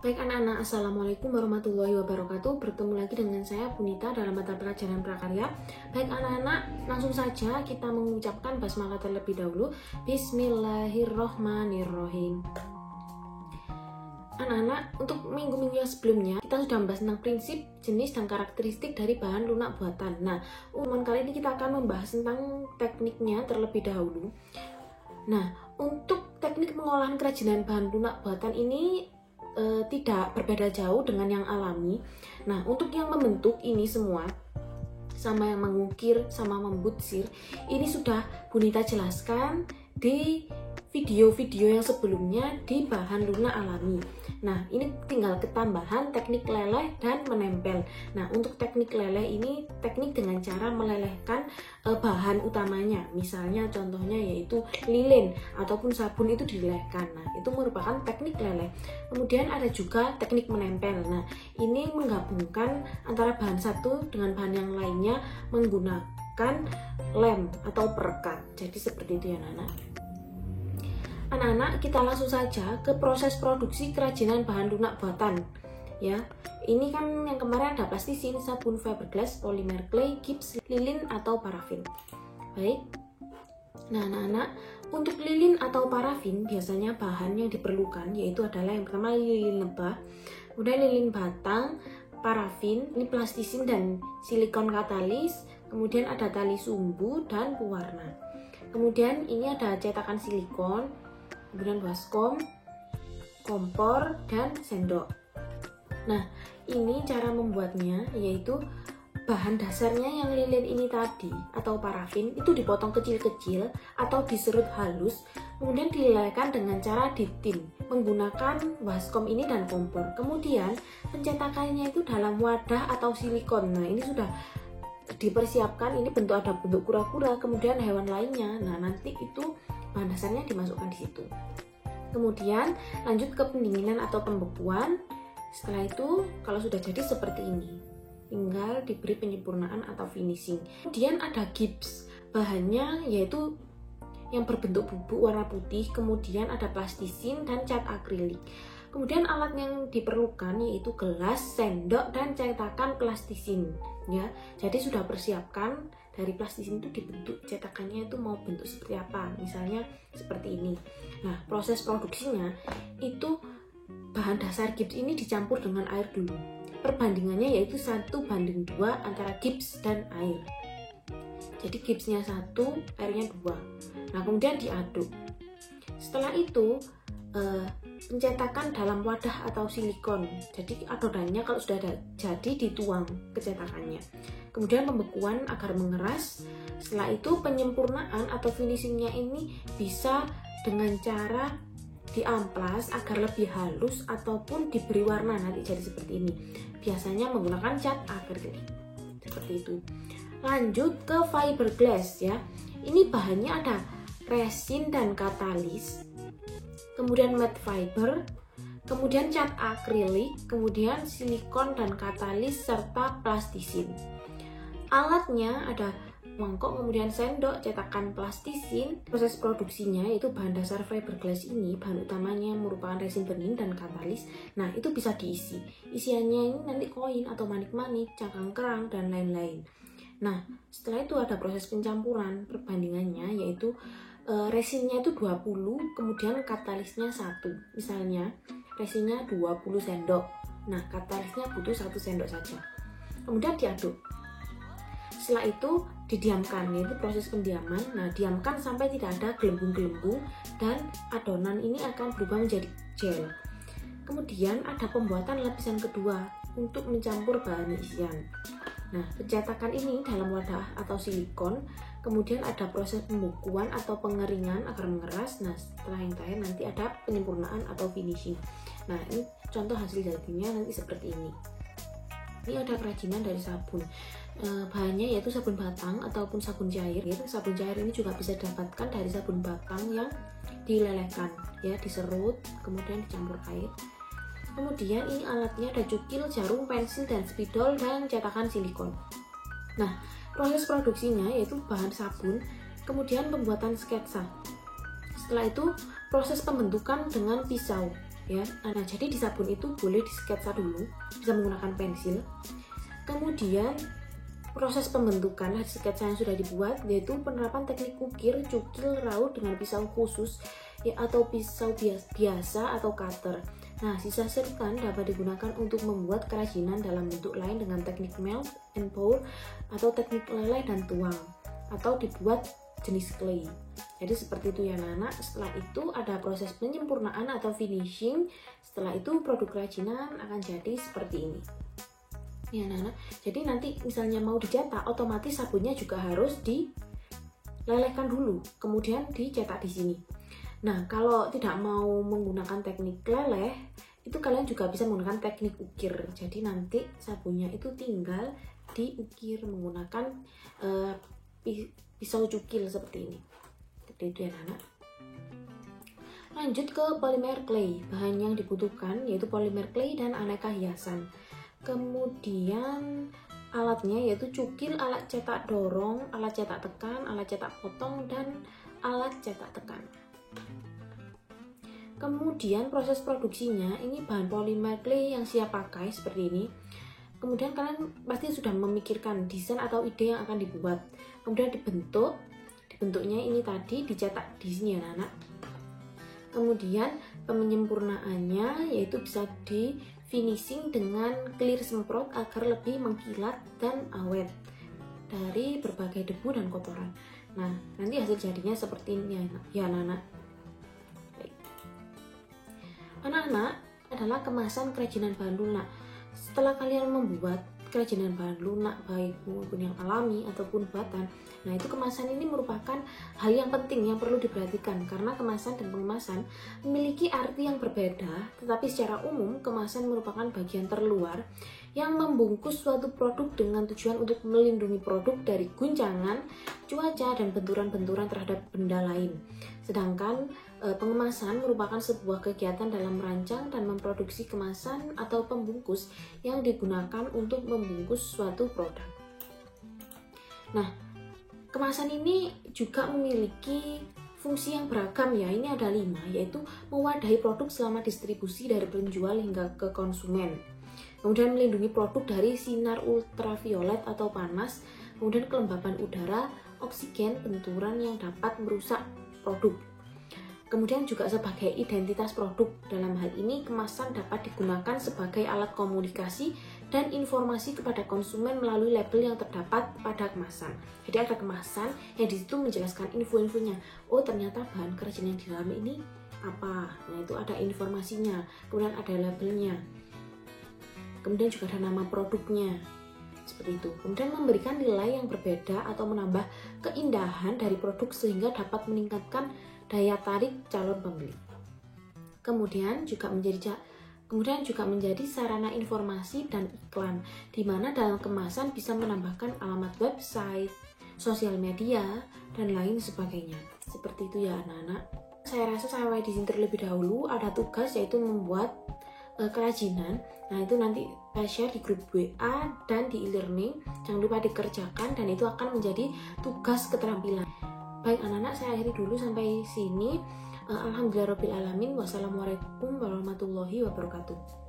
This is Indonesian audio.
Baik anak-anak, Assalamualaikum warahmatullahi wabarakatuh. Bertemu lagi dengan saya Bunita dalam mata pelajaran prakarya. Baik anak-anak, langsung saja kita mengucapkan basmalah terlebih dahulu. Bismillahirrohmanirrohim. Anak-anak, untuk minggu-minggu yang sebelumnya kita sudah membahas tentang prinsip, jenis, dan karakteristik dari bahan lunak buatan. Nah, umuman kali ini kita akan membahas tentang tekniknya terlebih dahulu. Nah, untuk teknik pengolahan kerajinan bahan lunak buatan ini tidak berbeda jauh dengan yang alami. Nah, untuk yang membentuk ini semua, sama yang mengukir, sama membutsir, ini sudah Bunita jelaskan di video-video yang sebelumnya di bahan lunak alami. Nah, ini tinggal ketambahan teknik leleh dan menempel. Nah, untuk teknik leleh ini teknik dengan cara melelehkan bahan utamanya. Misalnya contohnya yaitu lilin ataupun sabun itu dilelehkan. Nah, itu merupakan teknik leleh. Kemudian ada juga teknik menempel. Nah, ini menggabungkan antara bahan satu dengan bahan yang lainnya menggunakan lem atau perekat. Jadi seperti itu ya anak-anak. Anak-anak, kita langsung saja ke proses produksi kerajinan bahan lunak buatan. Ya, ini kan yang kemarin ada plastisin, sabun, fiberglass, polimer clay, gips, lilin atau parafin. Baik. Nah, anak-anak, untuk lilin atau parafin biasanya bahan yang diperlukan yaitu adalah yang pertama lilin lebah, kemudian lilin batang, parafin, ini plastisin dan silikon katalis, kemudian ada tali sumbu dan pewarna. Kemudian ini ada cetakan silikon, kemudian baskom, kompor, dan sendok. Nah, ini cara membuatnya yaitu bahan dasarnya yang lilin ini tadi atau parafin itu dipotong kecil-kecil atau diserut halus, kemudian dilelehkan dengan cara ditim menggunakan baskom ini dan kompor. Kemudian pencetakannya itu dalam wadah atau silikon. Nah, ini sudah dipersiapkan, ini ada bentuk kura-kura, kemudian hewan lainnya. Nah, nanti itu bahan dasarnya dimasukkan di situ. Kemudian lanjut ke pendinginan atau pembekuan. Setelah itu kalau sudah jadi seperti ini, tinggal diberi penyempurnaan atau finishing. Kemudian ada gips, bahannya yaitu yang berbentuk bubuk warna putih, kemudian ada plastisin dan cat akrilik. Kemudian alat yang diperlukan yaitu gelas, sendok, dan cetakan plastisin. Ya, jadi sudah persiapkan dari plastisin itu dibentuk, cetakannya itu mau bentuk seperti apa, misalnya seperti ini. Nah, proses produksinya itu bahan dasar gips ini dicampur dengan air dulu. Perbandingannya yaitu 1:2 antara gips dan air. Jadi gipsnya 1, airnya 2. Nah, kemudian diaduk. Setelah itu pencetakan dalam wadah atau silikon. Jadi adonannya kalau sudah jadi dituang ke cetakannya. Kemudian pembekuan agar mengeras. Setelah itu penyempurnaan atau finishingnya ini bisa dengan cara diamplas agar lebih halus ataupun diberi warna nanti jadi seperti ini. Biasanya menggunakan cat akrilik. Seperti itu. Lanjut ke fiberglass ya. Ini bahannya ada resin dan katalis, kemudian matte fiber, kemudian cat akrilik, kemudian silikon dan katalis serta plastisin. Alatnya ada mangkok, kemudian sendok, cetakan plastisin. Proses produksinya yaitu bahan dasar fiberglass ini, bahan utamanya merupakan resin bening dan katalis. Nah, itu bisa diisi. Isiannya ini nanti koin atau manik-manik, cangkang kerang, dan lain-lain. Nah, setelah itu ada proses pencampuran, perbandingannya yaitu resinnya itu 20, kemudian katalisnya 1. Misalnya, resinnya 20 sendok. Nah, katalisnya butuh 1 sendok saja. Kemudian diaduk. Setelah itu didiamkan, yaitu proses pendiaman. Nah, diamkan sampai tidak ada gelembung-gelembung dan adonan ini akan berubah menjadi gel. Kemudian ada pembuatan lapisan kedua untuk mencampur bahan isian. Nah, pencetakan ini dalam wadah atau silikon. Kemudian ada proses pembekuan atau pengeringan agar mengeras. Nah, setelah yang terakhir nanti ada penyempurnaan atau finishing. Nah, ini contoh hasil jadinya nanti seperti ini. Ini ada kerajinan dari sabun. Bahannya yaitu sabun batang ataupun sabun cair. Sabun cair ini juga bisa didapatkan dari sabun batang yang dilelehkan, ya, diserut, kemudian dicampur air. Kemudian ini alatnya ada cukil, jarum, pensil, dan spidol, dan cetakan silikon. Nah, proses produksinya yaitu bahan sabun, kemudian pembuatan sketsa. Setelah itu proses pembentukan dengan pisau. ya. Nah, jadi di sabun itu boleh di sketsa dulu, bisa menggunakan pensil. Kemudian proses pembentukan dari sketsa yang sudah dibuat, yaitu penerapan teknik ukir, cukil, raut dengan pisau khusus ya, atau pisau biasa atau cutter. Nah, sisa serutan dapat digunakan untuk membuat kerajinan dalam bentuk lain dengan teknik melt and pour atau teknik leleh dan tuang, atau dibuat jenis clay. Jadi seperti itu ya anak-anak. Setelah itu ada proses penyempurnaan atau finishing. Setelah itu produk kerajinan akan jadi seperti ini. Ya anak-anak. Jadi nanti misalnya mau dicetak, otomatis sabunnya juga harus dilelehkan dulu, kemudian dicetak di sini. Nah, kalau tidak mau menggunakan teknik leleh, itu kalian juga bisa menggunakan teknik ukir. Jadi nanti sabunnya itu tinggal diukir menggunakan pisau cukil seperti ini. Seperti itu ya anak. Lanjut ke polimer clay. Bahan yang dibutuhkan yaitu polimer clay dan aneka hiasan. Kemudian alatnya yaitu cukil, alat cetak dorong, alat cetak tekan, alat cetak potong, dan alat cetak tekan. Kemudian proses produksinya, ini bahan polimer clay yang siap pakai seperti ini. Kemudian kalian pasti sudah memikirkan desain atau ide yang akan dibuat. Kemudian dibentuknya ini tadi dicetak di sini ya anak. Kemudian penyempurnaannya yaitu bisa di finishing dengan clear semprot agar lebih mengkilat dan awet dari berbagai debu dan kotoran. Nah, nanti hasil jadinya seperti ini ya anak-anak. Anak-anak adalah kemasan kerajinan bahan lunak. Setelah kalian membuat kerajinan bahan lunak baik maupun yang alami ataupun buatan, nah itu kemasan ini merupakan hal yang penting yang perlu diperhatikan karena kemasan dan pengemasan memiliki arti yang berbeda, tetapi secara umum kemasan merupakan bagian terluar yang membungkus suatu produk dengan tujuan untuk melindungi produk dari guncangan, cuaca, dan benturan-benturan terhadap benda lain. Sedangkan pengemasan merupakan sebuah kegiatan dalam merancang dan memproduksi kemasan atau pembungkus yang digunakan untuk membungkus suatu produk. Nah, kemasan ini juga memiliki fungsi yang beragam ya, ini ada 5, yaitu mewadahi produk selama distribusi dari penjual hingga ke konsumen. Kemudian melindungi produk dari sinar ultraviolet atau panas, kemudian kelembapan udara, oksigen, benturan yang dapat merusak produk. Kemudian juga sebagai identitas produk. Dalam hal ini kemasan dapat digunakan sebagai alat komunikasi dan informasi kepada konsumen melalui label yang terdapat pada kemasan. Jadi ada kemasan yang di situ menjelaskan info-infonya. Oh, ternyata bahan kerajinan di dalam ini apa? Nah, itu ada informasinya. Kemudian ada labelnya. Kemudian juga ada nama produknya. Seperti itu. Kemudian memberikan nilai yang berbeda atau menambah keindahan dari produk sehingga dapat meningkatkan daya tarik calon pembeli. Kemudian juga menjadi sarana informasi dan iklan, di mana dalam kemasan bisa menambahkan alamat website, sosial media, dan lain sebagainya. Seperti itu ya anak-anak. Saya rasa sampai di sini terlebih dahulu. Ada tugas yaitu membuat kerajinan. Nah, itu nanti saya share di grup WA dan di e-learning. Jangan lupa dikerjakan dan itu akan menjadi tugas keterampilan. Baik anak-anak, saya akhiri dulu sampai sini. Alhamdulillahirabbil alamin. Wassalamualaikum warahmatullahi wabarakatuh.